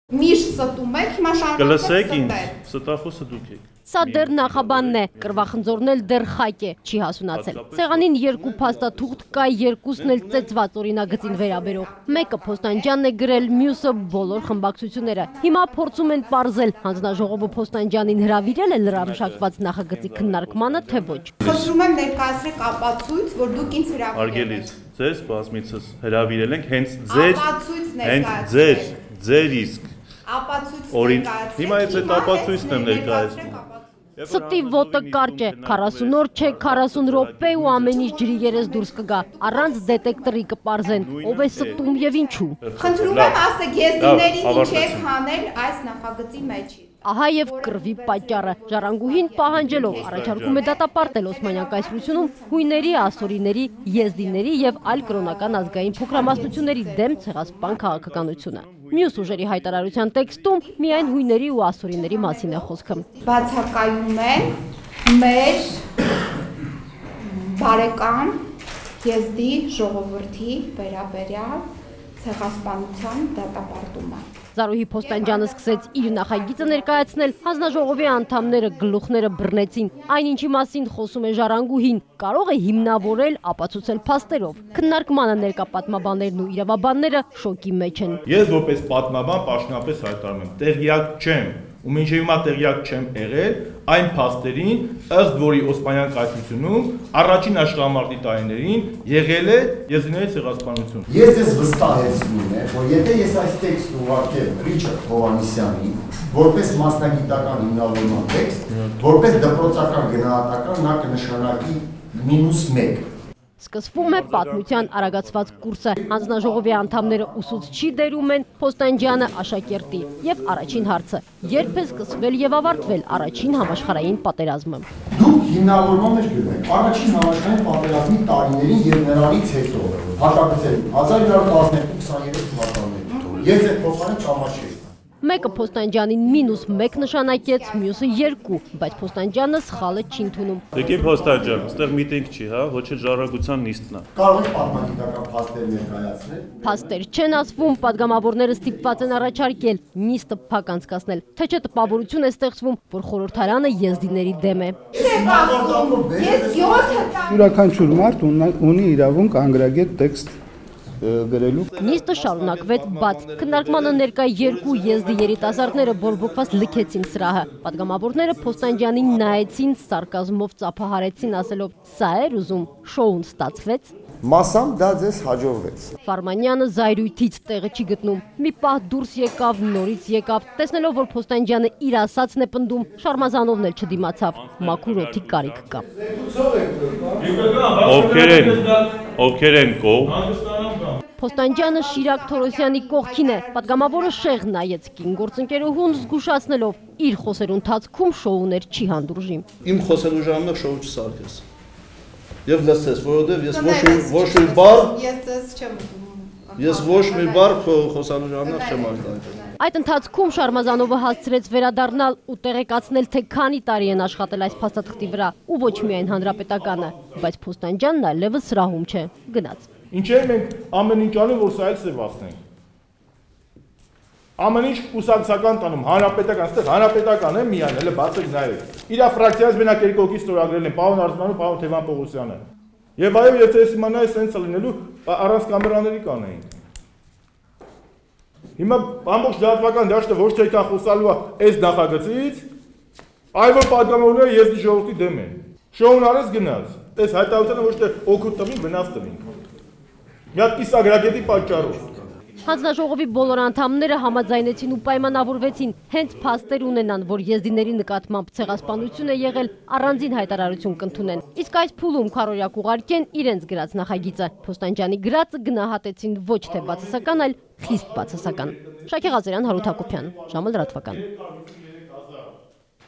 Միշտ ստում եք, հիմա շարունակեք ստել։ Ստախոսը դուք եք։ Սա դեռ նախաբանն է, կրվախնձորն էլ դեռ խայք է, չի հասունացել։ Սեղանին երկու փաստաթուղթ կա, երկուսն էլ ծեծված օրինագծին վերաբերող։ Մեկը Փոստանջյանն է գրել, մյուսը բոլոր խմբակցությունները։ Հիմա փորձում են պարզել, հանձնաժողովը Փոստանջյանին հրավիրել է լրամշակված նախագծի քննարկմանը, թե ոչ։ Խնդրում եմ ներկայացրեք ապացույց, որ դուք ինձ հրավիրել եք։ Ձեզ բազմիցս հրավիրել ենք հենց ձեր իսկ ապացույց հիմա այդ ապացույցն եմ ներկայացնում։ Ստի ոտը կարճ է, 40 օր չէ, 40 րոպե ու ամեն ինչ ջրի երես դուրս կգա, առանց դետեկտորի կպարզեն, ով է ստում եւ ինչու։ Խնդրում եմ ասեք, եզդիներին ինչ եք հանել այս նախագծի մեջ։ Ահա եւ կռվի պատճառը։ Ժառանգուհին պահանջելով առաջարկում է դատապարտել Օսմանյան կայսրությունում հույների, ասորիների, եզդիների եւ այլ կրոնական ազգային փոքրամասնությունների դեմ ցեղասպան քաղաքականությունը։ Մյուս ուժերի հայտարարության տեքստում միայն հույների ու ասորիների մասին է խոսքը։ Բացակայում են մեր բարեկամ եզդի ժողովրդի վերաբերյալ ցեղասպանության դատապարտումը։ Զարուհի Փոստանջյանը սկսեց իր նախագիծը ներկայացնել, հանձնաժողովի անդամները գլուխները բռնեցին։ Այնինչի մասին խոսում է ժառանգուհին, կարող է հիմնավորել, ապացուցել փաստերով։ Քննարկմանը ներկա պատմաբաններն ու իրավաբանները շոկի մեջ են։ Ես որպես պատմաբան պաշտոնապես հայտարարում եմ, տեղյակ չեմ ու մինչև հիմա տեղյակ չեմ եղել այն փաստերին, ըստ որի Օսմանյան կայսրությունում առաջին աշխարհամարտի տարիներին եղել է եզդիների ցեղասպանություն։ Ես ես վստահեցնում եմ, որ եթե ես այս տեքստը ուղարկեմ Ռիչարդ Հովհաննիսյանին, որպես մասնագիտական հիմնավորման տեքստ, որպես դպրոցական գնահատական նա կնշանակի -1։ Սկսվում է պատմության արագացված կուրսը, հանձնաժողովի անդամները ուսուցչի դերում են, Փոստանջյանը աշակերտի եւ առաջին հարցը. երբ է սկսվել եւ ավարտվել առաջին համաշխարհային պատերազմը։ Դուք հիմնավորման մեջ գրում եք առաջին համաշխարհային պատերազմի տարիներին եւ նրանից հետո, հատկացել 1912-23 թվականներին։ Ես այդ փոխարեն կամաչի Մեկը Փոստանջյանին -1 նշանակեց, մյուսը 2, բայց Փոստանջյանը սխալը չի ընդունում։ Եկեք Փոստանջյան, այստեղ միտինգ չի, հա, ոչ էլ ժառանգության նիստն է։ Կարող եք պատմական փաստեր ներկայացնել։ Փաստեր չեն ասվում, падգամավորները ստիպված են առաջարկել նիստը փակ անցկացնել, թե չէ տպավորություն է ստեղծվում, որ խորհրդարանը եզդիների դեմ է։ Յուրաքանչյուր մարդ ունի իրավունք անգրագետ տեքստ գրելու։ Նիստը շարունակվեց բաց։ Քննարկմանը ներկա երկու եզդի երիտասարդները բորբոքված լքեցին սրահը։ Պատգամավորները Փոստանջյանին նայեցին, սարկազմով ծափահարեցին, ասելով՝ «Սա էր ուզում, շոուն ստացվեց»։ Մասամբ դա ձեզ հաջողվեց։ Ֆարմանյանը զայրույթից տեղը չի գտնում։ Մի պահ դուրս եկավ, նորից եկավ, տեսնելով, որ Փոստանջյանը իր ասածն է պնդում, Շարմազանովն էլ չդիմացավ։ Մաքուր օդի կարիք կա։ Ովքեր են կողմ։ Փոստանջյանը Շիրակ Թորոսյանի կողքին է։ Պատգամավորը շեղ նայեց կին գործընկերուհուն զգուշացնելով, իր խոսելու ընթացքում շոուներ չի հանդուրժի։ Իմ խոսելու ժամանակ շոու չսարքես։ Եվ լսես, որովհետև ես ոչ մի բառ խոսելու ժամանակ չեմ արտահայտել։ Այդ ընթացքում Շարմազանովը հասցրեց վերադառնալ ու տեղեկացնել, թե քանի տարի են աշխատել այս փաստաթղթի վրա, ու ոչ միայն հանրապետականը, բայց Փոստանջյանն այլևս սրահում չէ, գնաց։ Ինչեր մենք ամեն ինչ անում, որ սա էլ սևացնենք։ Ամեն ինչ կուսակցական տանում, հանրապետական, այստեղ հանրապետական է միայն, հələ բացեք նայեք։ Իր ֆրակցիայից մենակ երկու հոգի ստորագրել են, պարոն Արզմանով, պարոն Թևան Պողոսյանը։ Եվ այո, եթե ես իմանայի սենց լինելու, առանց կամերաների կանեինք։ Հիմա ամբողջ լրատվական դաշտը ոչ թե այդքան խոսալու է այս նախագծից, այլ որ պատգամավորները եզդի ժողովրդի դեմ են։ Շոուն արեց գնաց։ Այս հայտարարությունը ոչ թե օգուտ տվին, վնաս տվին։ Մի հատ կիսագրագետի պատճառով։ Հանձնաժողովի բոլոր անդամները համաձայնեցին ու պայմանավորվեցին հենց փաստեր ունենան, որ եզդիների նկատմամբ ցեղասպանություն է եղել, առանձին հայտարարություն կընդունեն։ Իսկ այս փուլում քարորյա կուղարկեն իրենց գրած նախագիծը։ Փոստանջյանի գրածը գնահատեցին ոչ թե բացասական, այլ խիստ բացասական։ Շակե Ղազարյան, Հարութ Հակոբյան, ժամը լրատվական։